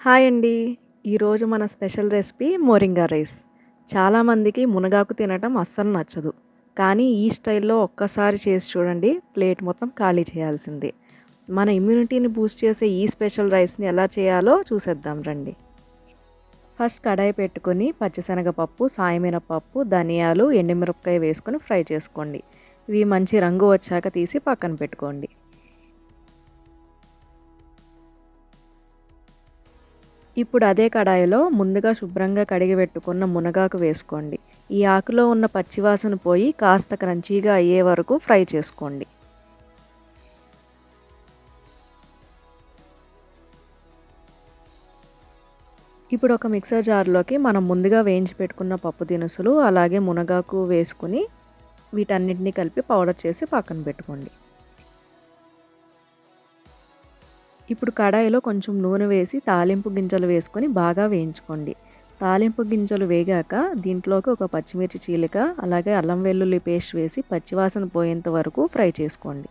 Hi అండి. ఈరోజు మన స్పెషల్ రెసిపీ మోరింగా రైస్. చాలామందికి మునగాకు తినటం అస్సలు నచ్చదు. కానీ ఈ స్టైల్‌లో ఒక్కసారి చేసి చూడండి, ప్లేట్ మొత్తం ఖాళీ చేయాల్సిందే. మన ఇమ్యూనిటీని బూస్ట్ చేసే ఈ స్పెషల్ రైస్‌ని ఎలా చేయాలో చూసేద్దాం రండి. ఫస్ట్ కడాయి పెట్టుకొని పచ్చిశనగపప్పు, సాయమినపప్పు, ధనియాలు, ఎండుమిరపకాయ వేసుకొని ఫ్రై చేసుకోండి. ఇవి మంచి రంగు వచ్చాక తీసి పక్కన పెట్టుకోండి. ఇప్పుడు అదే కడాయిలో ముందుగా శుభ్రంగా కడిగి పెట్టుకున్న మునగాకు వేసుకోండి. ఈ ఆకులో ఉన్న పచ్చివాసన పోయి కాస్త క్రంచీగా అయ్యే వరకు ఫ్రై చేసుకోండి. ఇప్పుడు ఒక మిక్సర్ జార్లోకి మనం ముందుగా వేయించి పెట్టుకున్న పప్పు దినుసులు అలాగే మునగాకు వేసుకుని వీటన్నిటిని కలిపి పౌడర్ చేసి పక్కన పెట్టుకోండి. ఇప్పుడు కడాయిలో కొంచెం నూనె వేసి తాలింపు గింజలు వేసుకొని బాగా వేయించుకోండి. తాలింపు గింజలు వేగాక దీంట్లోకి ఒక పచ్చిమిర్చి చీలిక అలాగే అల్లం వెల్లుల్లి పేస్ట్ వేసి పచ్చివాసన పోయేంత వరకు ఫ్రై చేసుకోండి.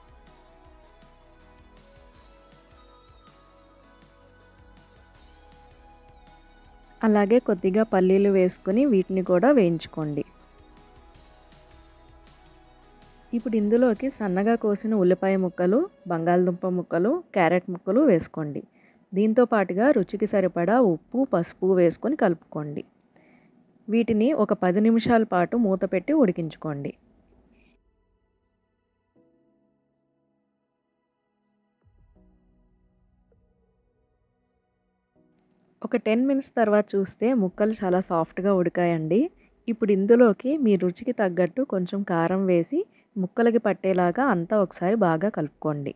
అలాగే కొద్దిగా పల్లీలు వేసుకొని వీటిని కూడా వేయించుకోండి. ఇప్పుడు ఇందులోకి సన్నగా కోసిన ఉల్లిపాయ ముక్కలు, బంగాళదుంప ముక్కలు, క్యారెట్ ముక్కలు వేసుకోండి. దీంతో పాటుగా రుచికి సరిపడా ఉప్పు, పసుపు వేసుకొని కలుపుకోండి. వీటిని ఒక 10 నిమిషాల పాటు మూత పెట్టి ఉడికించుకోండి. ఒక 10 మినిట్స్ తర్వాత చూస్తే ముక్కలు చాలా సాఫ్ట్‌గా ఉడికాయండి. ఇప్పుడు ఇందులోకి మీ రుచికి తగ్గట్టు కొంచెం కారం వేసి ముక్కలకి పట్టేలాగా అంతా ఒకసారి బాగా కలుపుకోండి.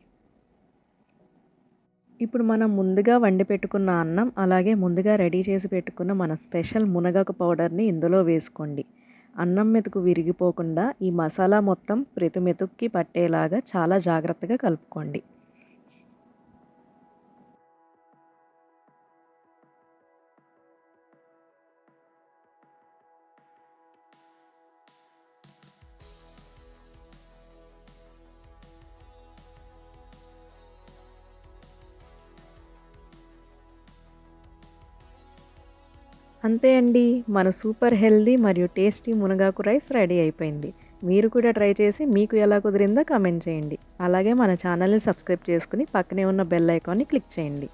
ఇప్పుడు మనం ముందుగా వండి పెట్టుకున్న అన్నం, అలాగే ముందుగా రెడీ చేసి పెట్టుకున్న మన స్పెషల్ మునగాకు పౌడర్‌ని ఇందులో వేసుకోండి. అన్నం మెతుకు విరిగిపోకుండా ఈ మసాలా మొత్తం ప్రతి మెతుక్కి పట్టేలాగా చాలా జాగ్రత్తగా కలుపుకోండి. అంతే అండి. మన సూపర్ హెల్తీ మరియు టేస్టీ మునగాకు రైస్ రెడీ అయిపోయింది. మీరు కూడా ట్రై చేసి మీకు ఎలా కుదిరిందో కామెంట్ చేయండి. అలాగే మన ఛానల్‌ని సబ్స్క్రైబ్ చేసుకొని పక్కనే ఉన్న బెల్ ఐకాన్‌ని క్లిక్ చేయండి.